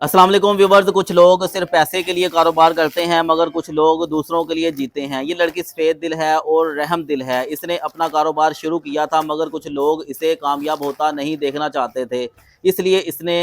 अस्सलाम वालेकुम व्यूवर्स। कुछ लोग सिर्फ पैसे के लिए कारोबार करते हैं मगर कुछ लोग दूसरों के लिए जीते हैं। ये लड़की सफ़ेद दिल है और रहम दिल है। इसने अपना कारोबार शुरू किया था मगर कुछ लोग इसे कामयाब होता नहीं देखना चाहते थे, इसलिए इसने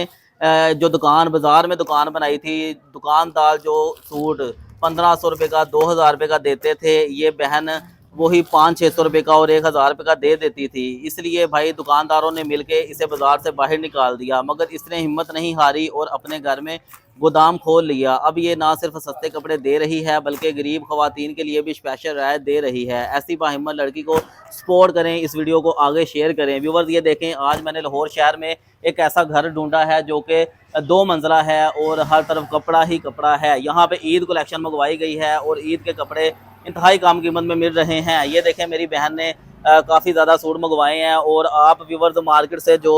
जो दुकान बाज़ार में दुकान बनाई थी, दुकानदार जो सूट 1500 रुपये का 2000 रुपये का देते थे, ये बहन वही 500-600 रुपये का और 1000 रुपये का दे देती थी। इसलिए भाई दुकानदारों ने मिलके इसे बाज़ार से बाहर निकाल दिया मगर इसने हिम्मत नहीं हारी और अपने घर में गोदाम खोल लिया। अब ये ना सिर्फ सस्ते कपड़े दे रही है बल्कि गरीब ख़वातीन के लिए भी स्पेशल राय दे रही है। ऐसी बाहिम्मत लड़की को सपोर्ट करें, इस वीडियो को आगे शेयर करें। व्यूवर्स ये देखें, आज मैंने लाहौर शहर में एक ऐसा घर ढूंढा है जो कि 2 मंजिला है और हर तरफ कपड़ा ही कपड़ा है। यहाँ पे ईद कलेक्शन मंगवाई गई है और ईद के कपड़े इंतहाई कम कीमत में मिल रहे हैं। ये देखें, मेरी बहन ने काफ़ी ज़्यादा सूट मंगवाए हैं और आप व्यूवर्स मार्केट से जो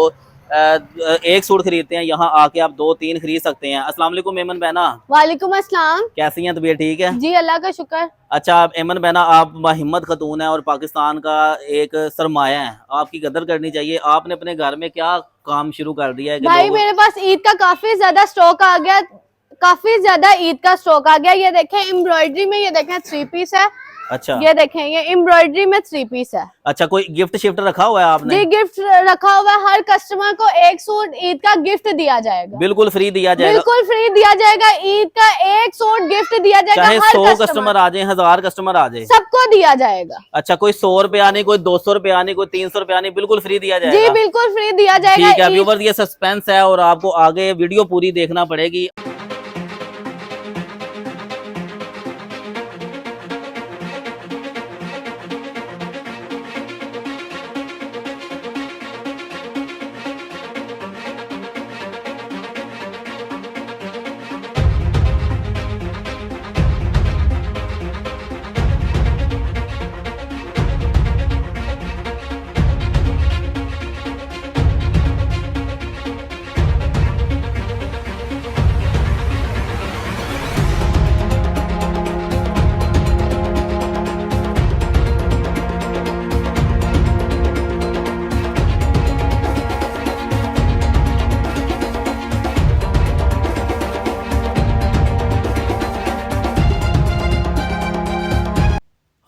एक सूट खरीदते हैं, यहाँ आके आप 2-3 खरीद सकते हैं। अस्सलाम वालेकुम एमन बहना। वालेकुम अस्सलाम। कैसी हैं, तबीयत ठीक है? जी अल्लाह का शुक्र। अच्छा एमन बहना, आप हिम्मत खतून है और पाकिस्तान का एक सरमाया है, आपकी कदर करनी चाहिए। आपने अपने घर में क्या काम शुरू कर दिया है कि भाई मेरे पास ईद का काफी ज्यादा स्टॉक आ गया, काफी ज्यादा ईद का स्टॉक आ गया। ये देखें एम्ब्रॉयडरी में, ये देखें 3 पीस है। अच्छा, ये देखें ये एम्ब्रॉयडरी में 3 पीस है। अच्छा, कोई गिफ्ट शिफ्ट रखा हुआ है आपने? जी गिफ्ट रखा हुआ है। हर कस्टमर को एक सूट ईद का गिफ्ट दिया जाएगा। बिल्कुल फ्री दिया जाएगा? बिल्कुल फ्री दिया जाएगा। ईद का एक सूट गिफ्ट दिया जाएगा। चाहे हर 100 कस्टमर आ जाए, 1000 कस्टमर आ जाए, सबको दिया जाएगा। अच्छा, कोई 100 रुपया नहीं, कोई 200 रुपया नहीं, कोई 300 रुपया नहीं, बिल्कुल फ्री दिया जाएगा? जी बिल्कुल फ्री दिया जाएगा। ठीक है व्यूवर्स, ये सस्पेंस है और आपको आगे वीडियो पूरी देखना पड़ेगी।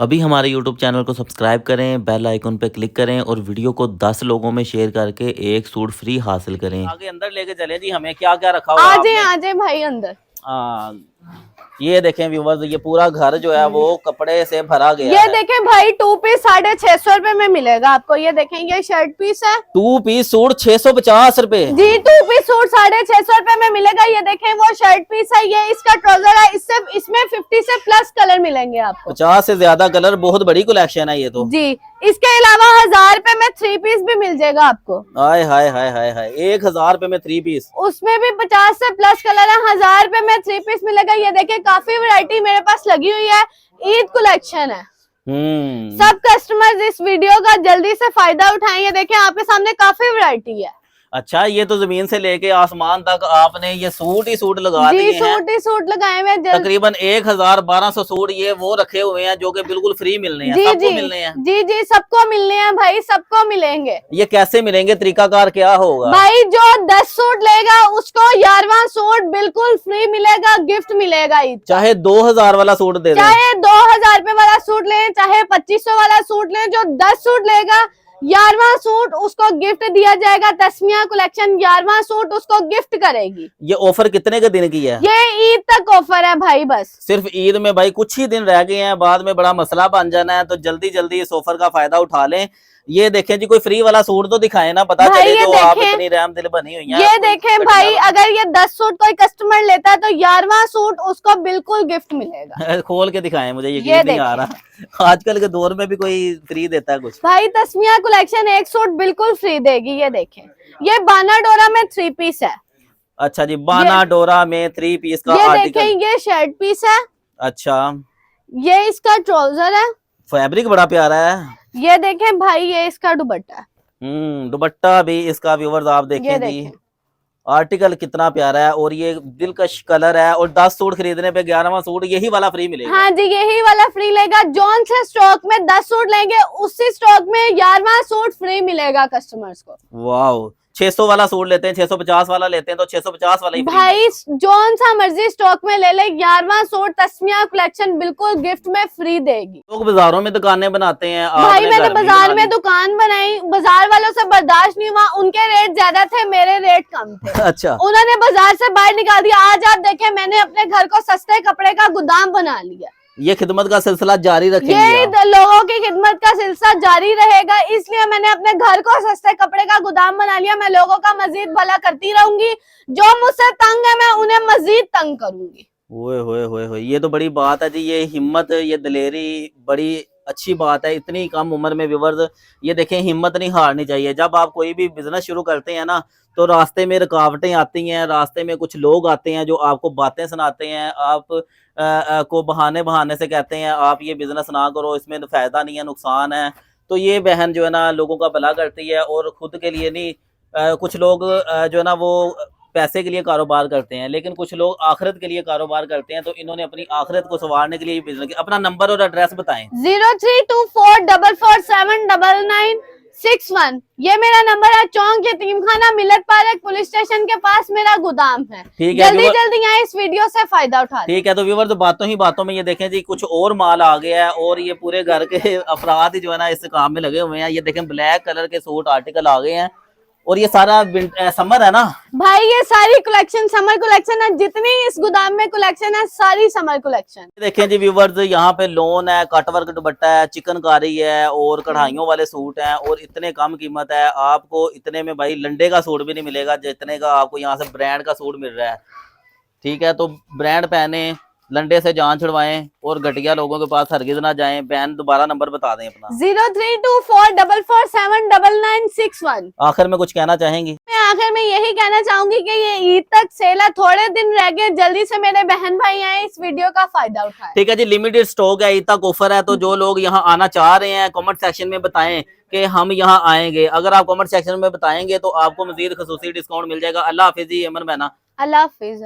अभी हमारे YouTube चैनल को सब्सक्राइब करें, बेल आइकन पे क्लिक करें और वीडियो को 10 लोगों में शेयर करके एक सूट फ्री हासिल करें। आगे अंदर लेके चले जी, हमें क्या क्या रखा हुआ है? आ जाए भाई अंदर। ये देखें व्यूवर्स, ये पूरा घर जो है वो कपड़े से भरा गया ये है। देखें भाई 2 पीस 650 रुपए में मिलेगा आपको। ये देखें ये शर्ट पीस है। 2 पीस सूट 650 रुपए? जी 2 पीस सूट 650 रुपए में मिलेगा। ये देखें वो शर्ट पीस है, ये इसका ट्राउजर है। इसमें 50 से प्लस कलर मिलेंगे आपको। 50 से ज्यादा कलर, बहुत बड़ी कलेक्शन है ये तो। जी इसके अलावा 1000 रुपए में 3 पीस भी मिल जाएगा आपको। हाय हाय हाय हाय हाय, 1000 रुपए में 3 पीस, उसमें भी 50 से प्लस कलर है। 1000 रुपए में 3 पीस मिलेगा। ये देखें काफी वैरायटी मेरे पास लगी हुई है। ईद कलेक्शन है। सब कस्टमर्स इस वीडियो का जल्दी से फायदा उठाएं। ये देखें आपके सामने काफी वैरायटी है। अच्छा, ये तो जमीन से लेके आसमान तक आपने ये सूट ही सूट लगा दिए हैं। सूट ही सूट लगाए हुए हैं। तकरीबन 1000-1200 सूट ये वो रखे हुए हैं जो कि बिल्कुल फ्री मिलने हैं। सबको मिलने हैं? जी सबको मिलने हैं भाई, सबको मिलेंगे। ये कैसे मिलेंगे, तरीकाकार क्या होगा? भाई जो 10 सूट लेगा उसको 11वां सूट बिल्कुल फ्री मिलेगा, गिफ्ट मिलेगा। चाहे 2000 वाला सूट दे दें, चाहे 2000 रुपए वाला सूट लें, चाहे 2500 वाला सूट लें, जो 10 सूट लेगा 11वां सूट उसको गिफ्ट दिया जाएगा। तस्मिया कलेक्शन 11वां सूट उसको गिफ्ट करेगी। ये ऑफर कितने के दिन की है? ये ईद तक ऑफर है भाई, बस सिर्फ ईद में भाई कुछ ही दिन रह गए हैं, बाद में बड़ा मसला बन जाना है, तो जल्दी जल्दी इस ऑफर का फायदा उठा लें। ये देखें जी, कोई फ्री वाला सूट तो दिखाए ना, पता चले जो आप इतनी रहम दिल बनी हुई हैं। ये देखें भाई, अगर ये 10 सूट कोई कस्टमर लेता है तो 11वां सूट उसको बिल्कुल गिफ्ट मिलेगा। खोल के दिखाएं, मुझे यकीन नहीं आ रहा आजकल के दौर में भी कोई फ्री देता है कुछ। भाई तस्मिया कलेक्शन एक सूट बिल्कुल फ्री देगी। ये देखें, ये बाना डोरा में 3 पीस है। अच्छा जी, बाना डोरा में 3 पीस का ये आर्टिकल। देखें ये शर्ट पीस है। अच्छा, ये इसका ट्राउजर है। फैब्रिक बड़ा प्यारा है। ये देखें भाई, ये इसका दुपट्टा है। दुपट्टा भी इसका व्यूवर्स आप देखें जी, आर्टिकल कितना प्यारा है और ये दिलकश कलर है। और 10 सूट खरीदने पे 11वां सूट यही वाला फ्री मिलेगा। हाँ जी, यही वाला फ्री लेगा। जौन से स्टॉक में 10 सूट लेंगे उसी स्टॉक में 11वां सूट फ्री मिलेगा कस्टमर्स को। वाह, 600 वाला सूट लेते हैं, 650 वाला लेते हैं, तो 650 वाला ही free है। भाई जोन सा मर्जी स्टॉक में ले ले, 11वां सूट तस्मिया कलेक्शन बिल्कुल गिफ्ट में फ्री देगी। लोग बाजारों में दुकानें बनाते हैं, भाई आपने मैंने घर में बाजार बना में ली। दुकान बनाई, बाजार वालों से बर्दाश्त नहीं हुआ, उनके रेट ज्यादा थे, मेरे रेट कम थे। अच्छा, उन्होंने बाजार से बाहर निकाल दिया। आज आप देखें, मैंने अपने घर को सस्ते कपड़े का गोदाम बना लिया। ये खिदमत का सिलसिला जारी रखेंगे ये आप। लोगों की खिदमत का सिलसिला जारी रहेगा, इसलिए मैंने अपने घर को सस्ते कपड़े का गोदाम बना लिया। मैं लोगों का मजीद भला करती रहूंगी, जो मुझसे तंग है मैं उन्हें मजीद तंग करूंगी। ओए होए होए होए, ये तो बड़ी बात है जी, ये हिम्मत, ये दलेरी बड़ी अच्छी बात है। इतनी कम उम्र में व्यूअर्स, ये देखें, हिम्मत नहीं हारनी चाहिए। जब आप कोई भी बिजनेस शुरू करते हैं ना, तो रास्ते में रुकावटें आती हैं, रास्ते में कुछ लोग आते हैं जो आपको बातें सुनाते हैं, आप को बहाने से कहते हैं आप ये बिजनेस ना करो, इसमें तो फायदा नहीं है, नुकसान है। तो ये बहन जो है ना लोगों का भला करती है, और खुद के लिए नहीं। कुछ लोग जो है ना वो पैसे के लिए कारोबार करते हैं, लेकिन कुछ लोग आखिरत के लिए कारोबार करते हैं। तो इन्होंने अपनी आखिरत को संवारने के लिए बिजनेस किया। अपना नंबर और एड्रेस बताएं। 0324447961, ये मेरा नंबर है। चौंक यतीम खाना मिलत पार्क पुलिस स्टेशन के पास मेरा गोदाम है। ठीक है, जल्दी जल्दी आए, इस वीडियो से फायदा उठा। ठीक है, तो व्यूअर तो बातों ही बातों में ये देखें जी, कुछ और माल आ गया है, और ये पूरे घर के अफराद ही जो है ना इस काम में लगे हुए हैं। ये देखें, ब्लैक कलर के सूट आर्टिकल आ गए हैं, और ये सारा समर है ना भाई, ये सारी कलेक्शन समर कलेक्शन है। जितनी इस गोदाम में कलेक्शन है, सारी समर कलेक्शन। देखें जी व्यूवर्स, यहाँ पे लोन है, कटवर्क दुपट्टा है, चिकनकारी है, और कढ़ाइयों वाले सूट हैं, और इतने कम कीमत है। आपको इतने में भाई लंडे का सूट भी नहीं मिलेगा जितने का आपको यहाँ से ब्रांड का सूट मिल रहा है। ठीक है, तो ब्रांड पहने, लंडे से जान छुड़वाएं, और घटिया लोगों के पास हरगिज ना जाएं। बहन दोबारा नंबर बता दें अपना। 0324447961। आखिर में कुछ कहना चाहेंगी? मैं आखिर में यही कहना चाहूंगी कि ये ईद तक सेल है, थोड़े दिन रह गए, जल्दी से मेरे बहन भाई आए, इस वीडियो का फायदा उठाएं। ठीक है जी, लिमिटेड स्टॉक है, ईद तक ऑफर है। तो जो लोग यहाँ आना चाह रहे हैं, कमेंट सेक्शन में बताएं कि हम यहाँ आएंगे। अगर आप कमेंट सेक्शन में बताएंगे तो आपको मजीद खसूसी डिस्काउंट मिल जाएगा। अल्लाह हाफिज जी, अमन बहना। अल्लाह हाफिज।